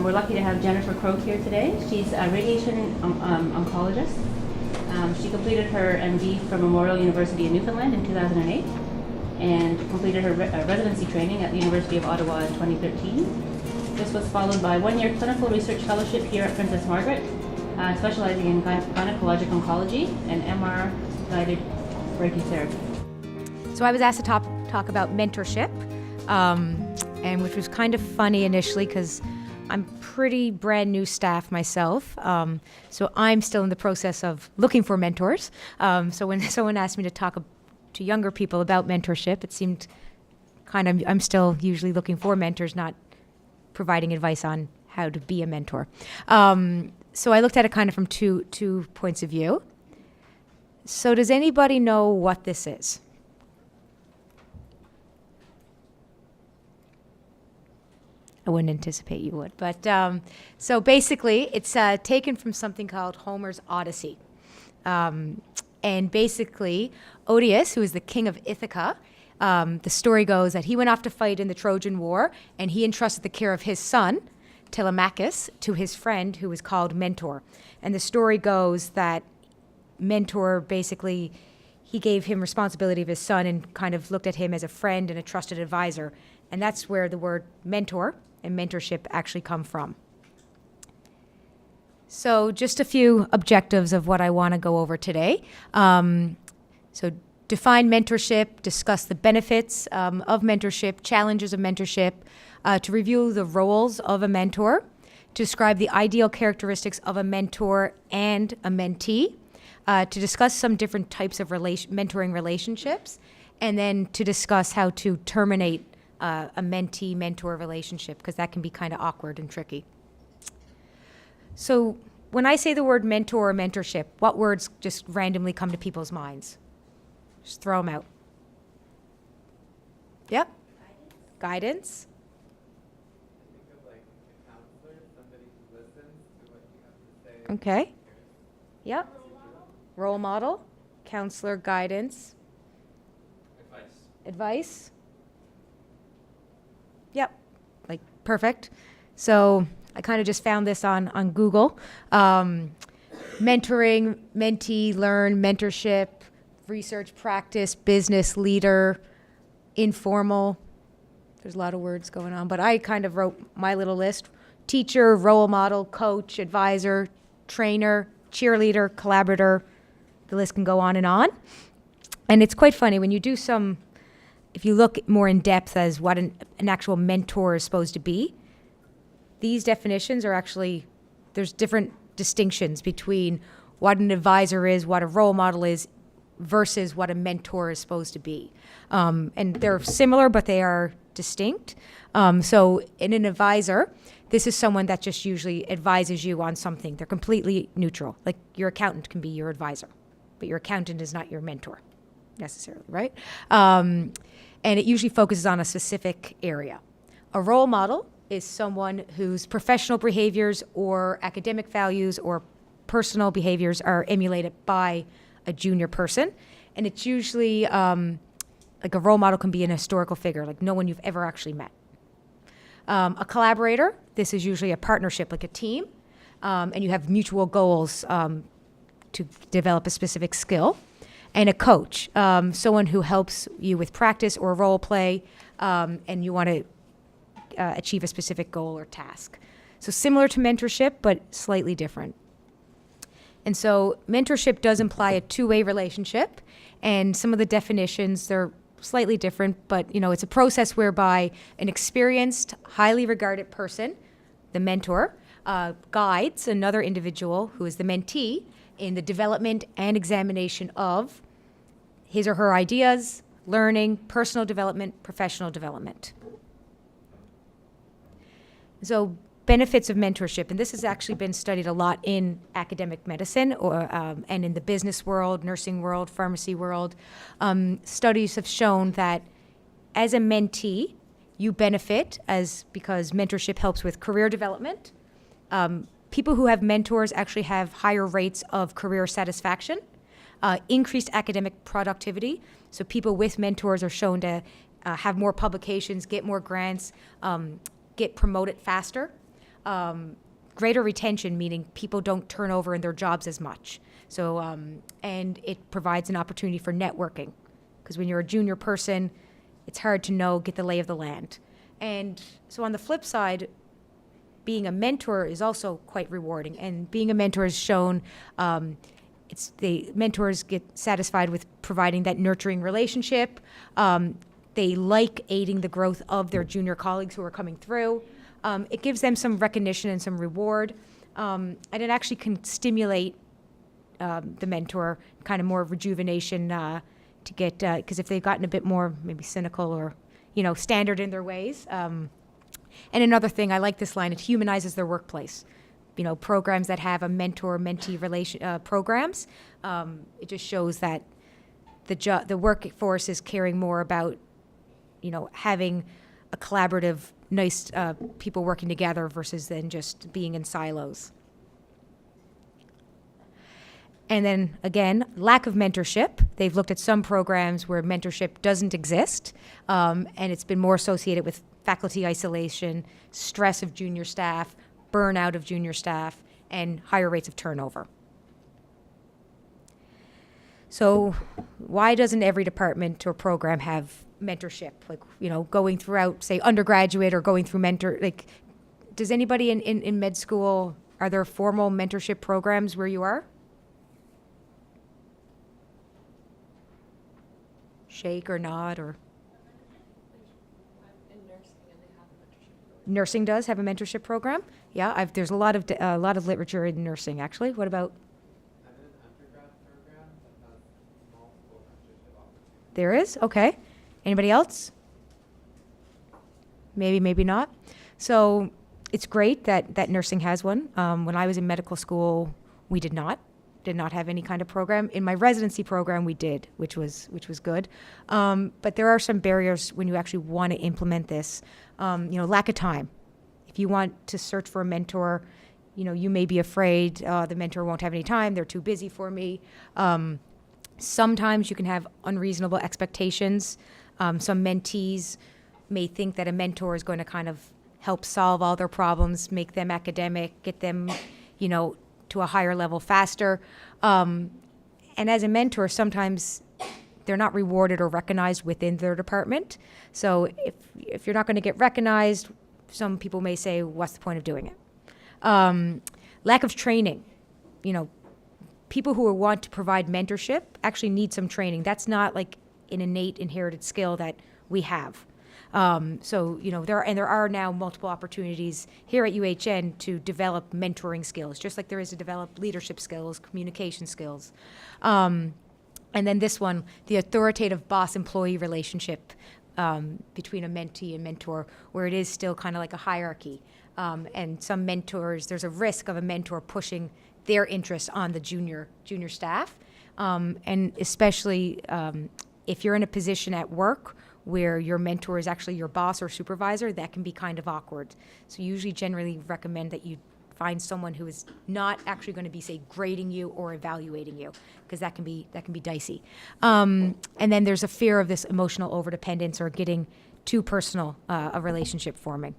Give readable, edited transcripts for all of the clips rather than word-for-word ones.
We're lucky to have Jennifer Croke here today. She's a radiation oncologist. She completed her MD from Memorial University in Newfoundland in 2008 and completed her residency training at the University of Ottawa in 2013. This was followed by 1-year clinical research fellowship here at Princess Margaret, specializing in gynecologic oncology and MR-guided brachytherapy. So I was asked to talk about mentorship, and which was kind of funny initially because I'm pretty brand new staff myself. So I'm still in the process of looking for mentors. So when someone asked me to talk to younger people about mentorship, it seemed I'm still usually looking for mentors, not providing advice on how to be a mentor. So I looked at it kind of from two points of view. So does anybody know what this is? I wouldn't anticipate you would. But so basically, it's taken from something called Homer's Odyssey. And basically, Odysseus, who is the king of Ithaca, the story goes that he went off to fight in the Trojan War, and he entrusted the care of his son, Telemachus, to his friend, who was called Mentor. And the story goes that Mentor basically, he gave him responsibility of his son and kind of looked at him as a friend and a trusted advisor. And that's where the word mentor and mentorship actually come from. So just a few objectives of what I want to go over today. So define mentorship, discuss the benefits of mentorship, challenges of mentorship, to review the roles of a mentor, to describe the ideal characteristics of a mentor and a mentee, to discuss some different types of mentoring relationships, and then to discuss how to terminate a mentee-mentor relationship, because that can be kind of awkward and tricky. So when I say the word mentor or mentorship, what words just randomly come to people's minds? Just throw them out. Yep. Guidance. I think of like a counselor, somebody who listens to what you have to say. Okay. Yep. Role model, counselor, guidance. Advice. Yep, like perfect. So I kind of just found this on Google. Mentoring, mentee, learn, mentorship, research, practice, business, leader, informal. There's a lot of words going on, but I kind of wrote my little list. Teacher, role model, coach, advisor, trainer, cheerleader, collaborator. The list can go on. And it's quite funny when you do if you look more in depth as what an actual mentor is supposed to be, these definitions are actually, there's different distinctions between what an advisor is, what a role model is, versus what a mentor is supposed to be. And they're similar, but they are distinct. So in an advisor, this is someone that just usually advises you on something. They're completely neutral. Like your accountant can be your advisor, but your accountant is not your mentor necessarily, right? And it usually focuses on a specific area. A role model is someone whose professional behaviors or academic values or personal behaviors are emulated by a junior person. And it's usually like a role model can be an historical figure, like no one you've ever actually met. A collaborator, this is usually a partnership, like a team, and you have mutual goals to develop a specific skill. And a coach, someone who helps you with practice or role play, and you want to achieve a specific goal or task. So similar to mentorship, but slightly different. And so mentorship does imply a two-way relationship, and some of the definitions, they're slightly different, but it's a process whereby an experienced, highly regarded person, the mentor, guides another individual who is the mentee in the development and examination of his or her ideas, learning, personal development, professional development. So benefits of mentorship, and this has actually been studied a lot in academic medicine and in the business world, nursing world, pharmacy world. Studies have shown that as a mentee, you benefit because mentorship helps with career development. People who have mentors actually have higher rates of career satisfaction, increased academic productivity. So people with mentors are shown to have more publications, get more grants, get promoted faster. Greater retention, meaning people don't turn over in their jobs as much. So, and it provides an opportunity for networking, because when you're a junior person, it's hard to get the lay of the land. And so on the flip side, being a mentor is also quite rewarding. And being a mentor is shown, the mentors get satisfied with providing that nurturing relationship. They like aiding the growth of their junior colleagues who are coming through. It gives them some recognition and some reward. And it actually can stimulate the mentor, kind of more rejuvenation to get, because if they've gotten a bit more maybe cynical or, standard in their ways. And another thing, I like this line, it humanizes their workplace. Programs that have a mentor-mentee relation programs, it just shows that the workforce is caring more about, having a collaborative, nice people working together versus than just being in silos. And then again, lack of mentorship. They've looked at some programs where mentorship doesn't exist, and it's been more associated with faculty isolation, stress of junior staff, burnout of junior staff, and higher rates of turnover. So why doesn't every department or program have mentorship? Like, going throughout, say, undergraduate or going through does anybody in med school, are there formal mentorship programs where you are? Shake or nod or? In nursing, and they have a mentorship program. Nursing does have a mentorship program. Yeah, there's a lot of literature in nursing actually. What about? I'm in an undergrad program that has multiple mentorship opportunities. There is? Okay. Anybody else? Maybe not. So it's great that nursing has one. When I was in medical school, we did not have any kind of program. In my residency program, we did, which was good. But there are some barriers when you actually want to implement this. Lack of time. If you want to search for a mentor, you may be afraid the mentor won't have any time. They're too busy for me. Sometimes you can have unreasonable expectations. Some mentees may think that a mentor is going to kind of help solve all their problems, make them academic, get them, to a higher level faster. And as a mentor, sometimes they're not rewarded or recognized within their department. So if you're not going to get recognized, some people may say, what's the point of doing it? Lack of training. People who want to provide mentorship actually need some training. That's not like an innate inherited skill that we have. There are now multiple opportunities here at UHN to develop mentoring skills, just like there is to develop leadership skills, communication skills. And then this one, the authoritative boss-employee relationship between a mentee and mentor, where it is still kind of like a hierarchy. And some mentors, there's a risk of a mentor pushing their interests on the junior staff. And especially if you're in a position at work where your mentor is actually your boss or supervisor, that can be kind of awkward. So usually generally recommend that you find someone who is not actually going to be, say, grading you or evaluating you, because that can be dicey. And then there's a fear of this emotional overdependence or getting too personal, a relationship forming.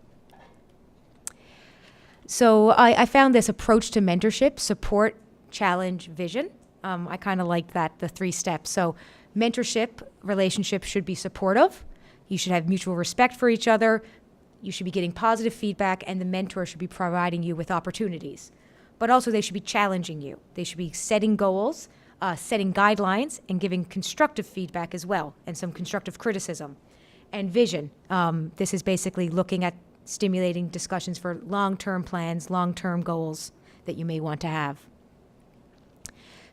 So I found this approach to mentorship: support, challenge, vision. I kind of liked the 3 steps. So mentorship relationships should be supportive. You should have mutual respect for each other. You should be getting positive feedback, and the mentor should be providing you with opportunities. But also they should be challenging you. They should be setting goals, setting guidelines, and giving constructive feedback as well, and some constructive criticism. And vision. This is basically looking at stimulating discussions for long-term plans, long-term goals that you may want to have.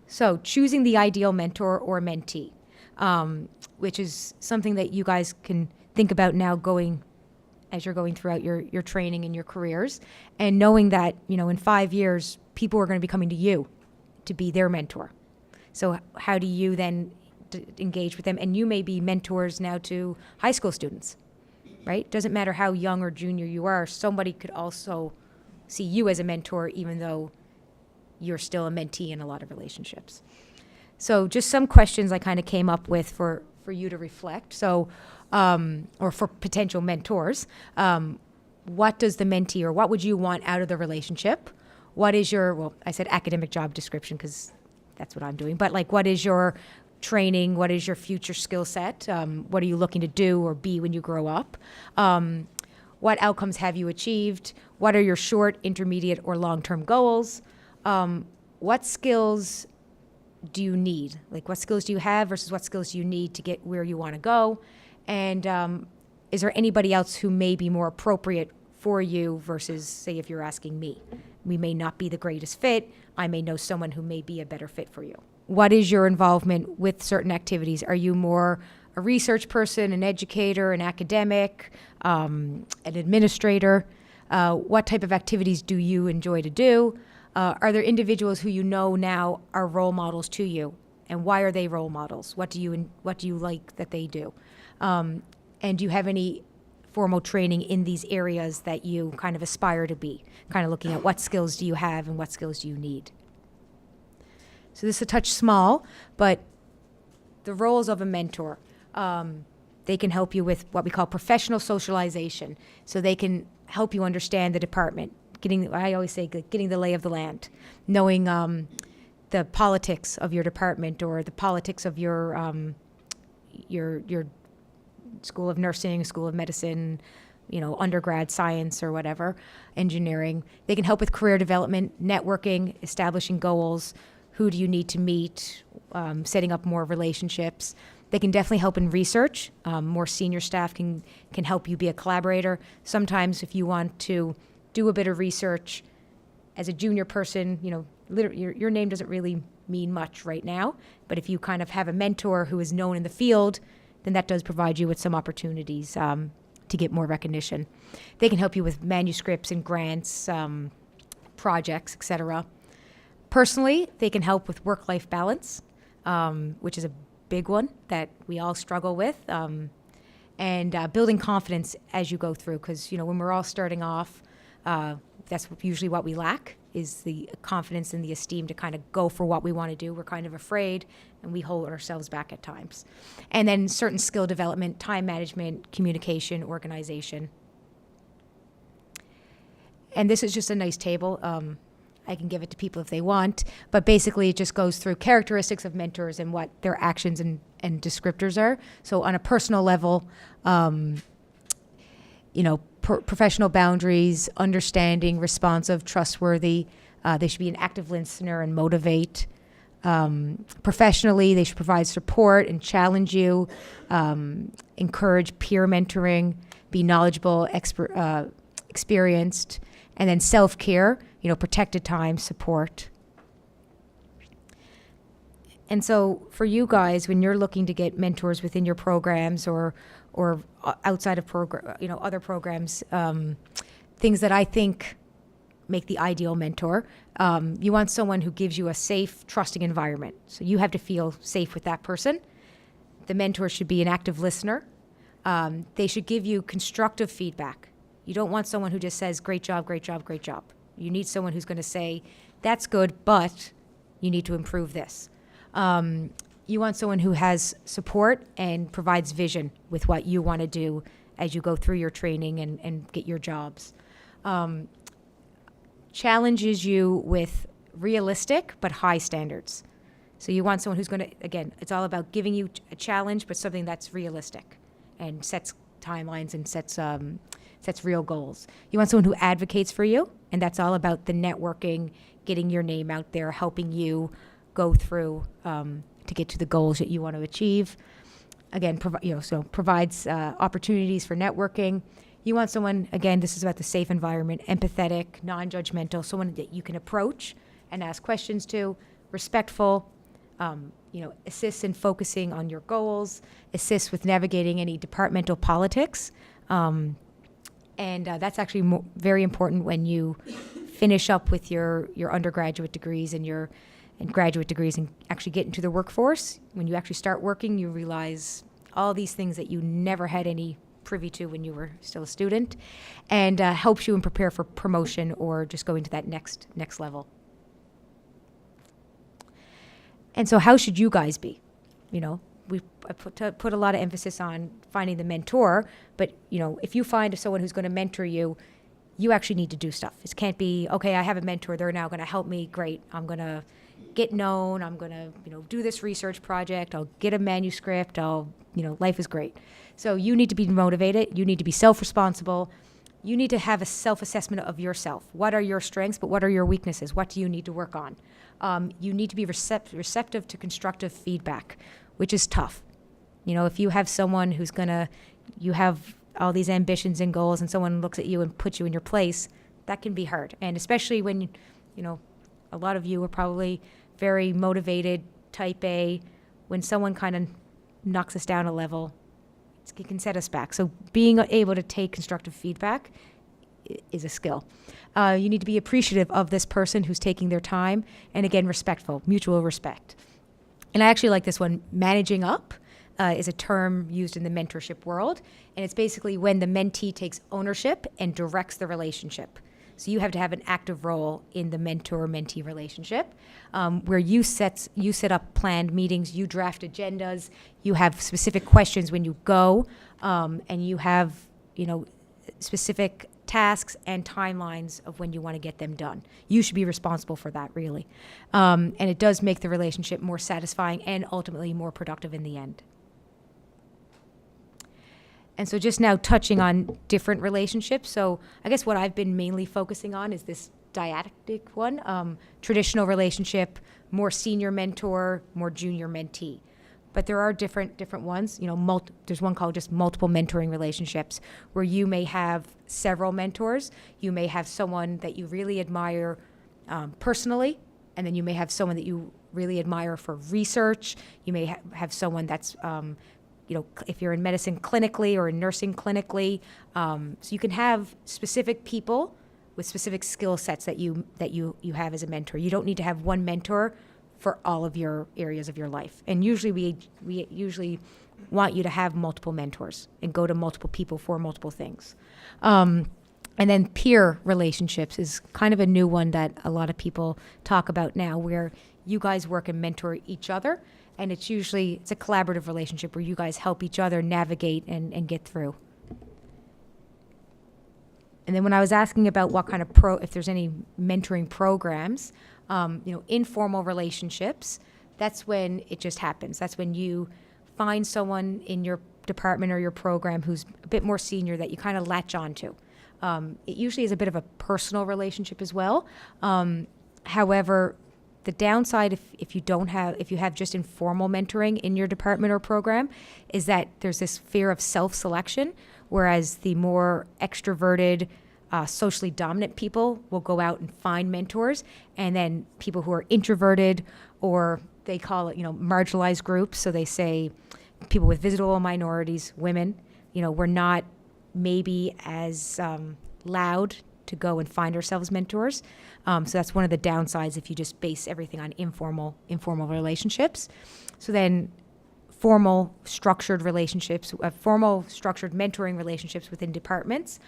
So choosing the ideal mentor or mentee, which is something that you guys can think about now as you're going throughout your training and your careers, and knowing that, in 5 years, people are going to be coming to you to be their mentor. So how do you then engage with them? And you may be mentors now to high school students, right? Doesn't matter how young or junior you are, somebody could also see you as a mentor, even though you're still a mentee in a lot of relationships. So just some questions I kind of came up with for you to reflect. So, or for potential mentors. what does the mentee, or what would you want out of the relationship? What is your, well, I said academic job description because that's what I'm doing, but like, what is your training? What is your future skill set? What are you looking to do or be when you grow up? What outcomes have you achieved? What are your short, intermediate, or long-term goals? What skills do you need? Like, what skills do you have versus what skills do you need to get where you want to go? And is there anybody else who may be more appropriate for you versus, say, if you're asking me? We may not be the greatest fit. I may know someone who may be a better fit for you. What is your involvement with certain activities? Are you more a research person, an educator, an academic, an administrator? What type of activities do you enjoy to do? Are there individuals who you know now are role models to you? And why are they role models? What do you like that they do? And do you have any formal training in these areas that you kind of aspire to be? Kind of looking at what skills do you have and what skills do you need? So this is a touch small, but the roles of a mentor, they can help you with what we call professional socialization. So they can help you understand the department, I always say, getting the lay of the land, knowing the politics of your department or the politics of your school of nursing, school of medicine, undergrad science or whatever, engineering. They can help with career development, networking, establishing goals. Who do you need to meet? Setting up more relationships. They can definitely help in research. More senior staff can help you be a collaborator. Sometimes if you want to do a bit of research as a junior person, your name doesn't really mean much right now. But if you kind of have a mentor who is known in the field, then that does provide you with some opportunities to get more recognition. They can help you with manuscripts and grants, projects, etc. Personally, they can help with work-life balance, which is a big one that we all struggle with, and building confidence as you go through. Because when we're all starting off, that's usually what we lack, is the confidence and the esteem to kind of go for what we want to do. We're kind of afraid, and we hold ourselves back at times. And then certain skill development, time management, communication, organization. And this is just a nice table. I can give it to people if they want, but basically it just goes through characteristics of mentors and what their actions and descriptors are. So on a personal level, professional boundaries, understanding, responsive, trustworthy. They should be an active listener and motivate. Professionally, they should provide support and challenge you, encourage peer mentoring, be knowledgeable, experienced, and then self-care, protected time, support. And so for you guys, when you're looking to get mentors within your programs or outside of other programs, things that I think make the ideal mentor, you want someone who gives you a safe, trusting environment. So you have to feel safe with that person. The mentor should be an active listener. They should give you constructive feedback. You don't want someone who just says, great job, great job, great job. You need someone who's going to say, that's good, but you need to improve this. You want someone who has support and provides vision with what you want to do as you go through your training and get your jobs. Challenges you with realistic but high standards. So you want someone who's going to, again, it's all about giving you a challenge, but something that's realistic and sets timelines and sets real goals. You want someone who advocates for you, and that's all about the networking, getting your name out there, helping you go through to get to the goals that you want to achieve. Again, provides opportunities for networking. You want someone, again, this is about the safe environment, empathetic, non-judgmental, someone that you can approach and ask questions to, respectful, assists in focusing on your goals, assists with navigating any departmental politics. And that's actually very important when you finish up with your undergraduate degrees and graduate degrees and actually get into the workforce. When you actually start working, you realize all these things that you never had any privy to when you were still a student, and helps you and prepare for promotion or just going to that next level. And so how should you guys be? I put a lot of emphasis on finding the mentor, but if you find someone who's going to mentor you, you actually need to do stuff. It can't be, okay, I have a mentor, they're now going to help me, great, I'm going to get known, I'm going to do this research project, I'll get a manuscript, life is great. So you need to be motivated, you need to be self-responsible, you need to have a self-assessment of yourself. What are your strengths, but what are your weaknesses? What do you need to work on? You need to be receptive to constructive feedback, which is tough. If you have someone who's you have all these ambitions and goals, and someone looks at you and puts you in your place, that can be hard. And especially when, a lot of you are probably very motivated, type A. When someone kind of knocks us down a level, it can set us back. So being able to take constructive feedback is a skill. You need to be appreciative of this person who's taking their time, and again, respectful, mutual respect. And I actually like this one. Managing up is a term used in the mentorship world, and it's basically when the mentee takes ownership and directs the relationship. So you have to have an active role in the mentor-mentee relationship, where you set up planned meetings, you draft agendas, you have specific questions when you go, and you have specific tasks and timelines of when you want to get them done. You should be responsible for that, really. And it does make the relationship more satisfying and ultimately more productive in the end. And so just now touching on different relationships. So I guess what I've been mainly focusing on is this dyadic one, traditional relationship, more senior mentor, more junior mentee. But there are different ones. There's one called just multiple mentoring relationships, where you may have several mentors. You may have someone that you really admire personally, and then you may have someone that you really admire for research. You may have someone that's if you're in medicine clinically or in nursing clinically. So you can have specific people with specific skill sets that you have as a mentor. You don't need to have one mentor for all of your areas of your life. And usually we usually want you to have multiple mentors and go to multiple people for multiple things. And then peer relationships is kind of a new one that a lot of people talk about now, where you guys work and mentor each other. And it's a collaborative relationship where you guys help each other navigate and get through. And then when I was asking about what kind of if there's any mentoring programs, informal relationships, that's when it just happens. That's when you find someone in your department or your program who's a bit more senior that you kind of latch onto. It usually is a bit of a personal relationship as well. However, the downside if you have just informal mentoring in your department or program is that there's this fear of self-selection, whereas the more extroverted, socially dominant people will go out and find mentors, and then people who are introverted, or they call it, marginalized groups, so they say people with visible minorities, women, we're not maybe as loud to go and find ourselves mentors. So that's one of the downsides if you just base everything on informal relationships. So then formal structured relationships, formal structured mentoring relationships within departments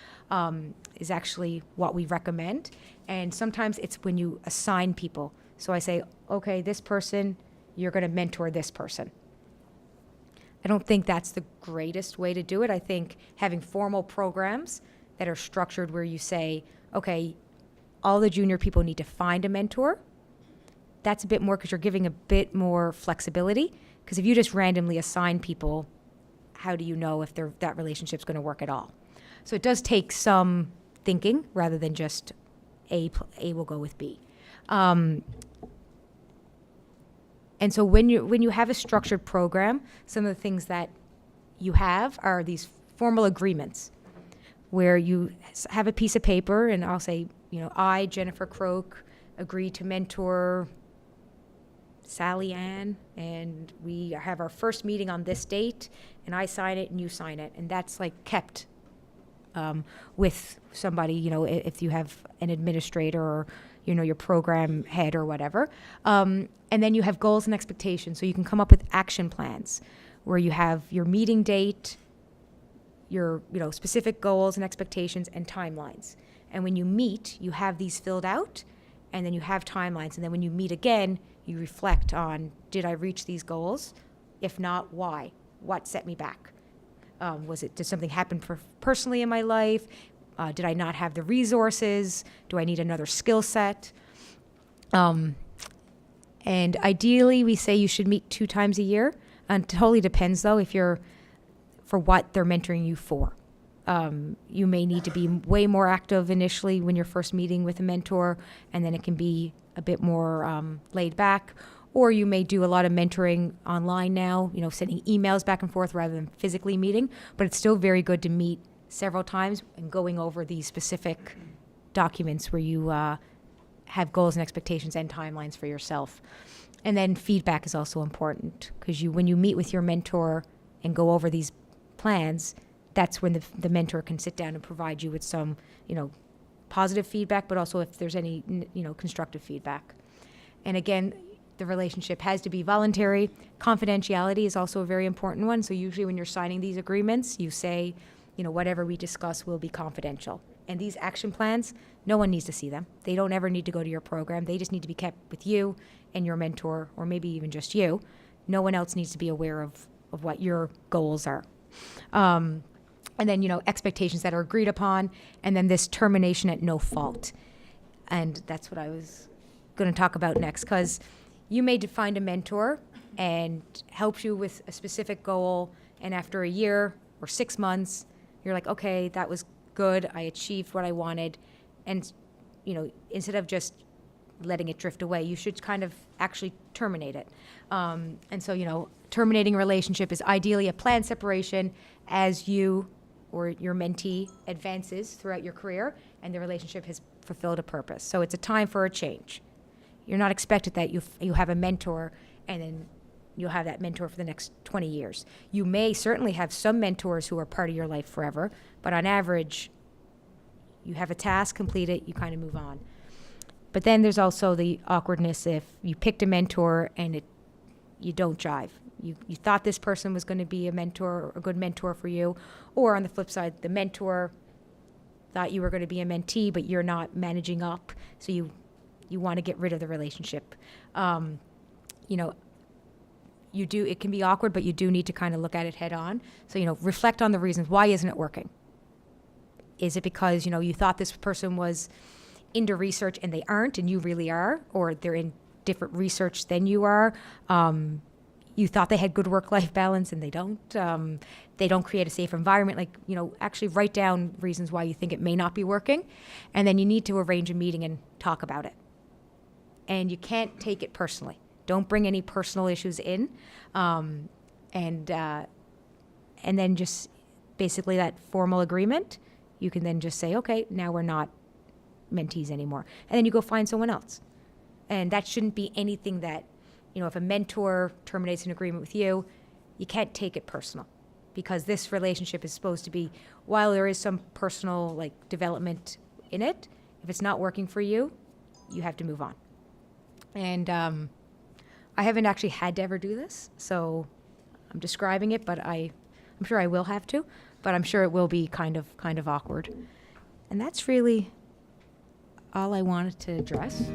is actually what we recommend. And sometimes it's when you assign people. So I say, okay, this person, you're going to mentor this person. I don't think that's the greatest way to do it. I think having formal programs that are structured where you say, okay, all the junior people need to find a mentor. That's a bit more, because you're giving a bit more flexibility. Because if you just randomly assign people, how do you know if that relationship's going to work at all? So it does take some thinking rather than just A will go with B. And so when you have a structured program, some of the things that you have are these formal agreements, where you have a piece of paper, and I'll say, I, Jennifer Croke, agree to mentor Sally Ann, and we have our first meeting on this date, and I sign it and you sign it. And that's kept with somebody, if you have an administrator or, your program head or whatever. And then you have goals and expectations. So you can come up with action plans where you have your meeting date, your specific goals and expectations and timelines. And when you meet, you have these filled out, and then you have timelines. And then when you meet again, you reflect on, did I reach these goals? If not, why? What set me back? Did something happen personally in my life? Did I not have the resources? Do I need another skill set? And ideally, we say you should meet 2 times a year. And it totally depends, though, for what they're mentoring you for. You may need to be way more active initially when you're first meeting with a mentor, and then it can be a bit more laid back. Or you may do a lot of mentoring online now, sending emails back and forth rather than physically meeting. But it's still very good to meet several times and going over these specific documents where you have goals and expectations and timelines for yourself. And then feedback is also important because when you meet with your mentor and go over these plans, that's when the mentor can sit down and provide you with some, positive feedback, but also if there's any, constructive feedback. And again, the relationship has to be voluntary. Confidentiality is also a very important one. So usually when you're signing these agreements, you say, whatever we discuss will be confidential. And these action plans, no one needs to see them. They don't ever need to go to your program. They just need to be kept with you and your mentor, or maybe even just you. No one else needs to be aware of what your goals are. And then, expectations that are agreed upon, and then this termination at no fault. And that's what I was going to talk about next, because you may find a mentor and helps you with a specific goal, and after a year or 6 months, you're like, okay, that was good. I achieved what I wanted. And, instead of just letting it drift away, you should kind of actually terminate it. And so, terminating a relationship is ideally a planned separation as you or your mentee advances throughout your career and the relationship has fulfilled a purpose. So it's a time for a change. You're not expected that you have a mentor and then you'll have that mentor for the next 20 years. You may certainly have some mentors who are part of your life forever, but on average, you have a task, complete it, you kind of move on. But then there's also the awkwardness if you picked a mentor and you don't jive. You thought this person was going to be a good mentor for you, or on the flip side, the mentor thought you were going to be a mentee, but you're not managing up, so you want to get rid of the relationship. It can be awkward, but you do need to kind of look at it head on. So, reflect on the reasons. Why isn't it working? Is it because, you thought this person was into research and they aren't, and you really are, or they're in different research than you are? You thought they had good work-life balance and they don't. They don't create a safe environment. Actually write down reasons why you think it may not be working. And then you need to arrange a meeting and talk about it. And you can't take it personally. Don't bring any personal issues in. And then just basically that formal agreement, you can then just say, okay, now we're not mentees anymore. And then you go find someone else. And that shouldn't be anything that, if a mentor terminates an agreement with you, you can't take it personal, because this relationship is supposed to be, while there is some personal development in it, if it's not working for you, you have to move on. And I haven't actually had to ever do this, so I'm describing it, but I'm sure I will have to, but I'm sure it will be kind of awkward. And that's really all I wanted to address.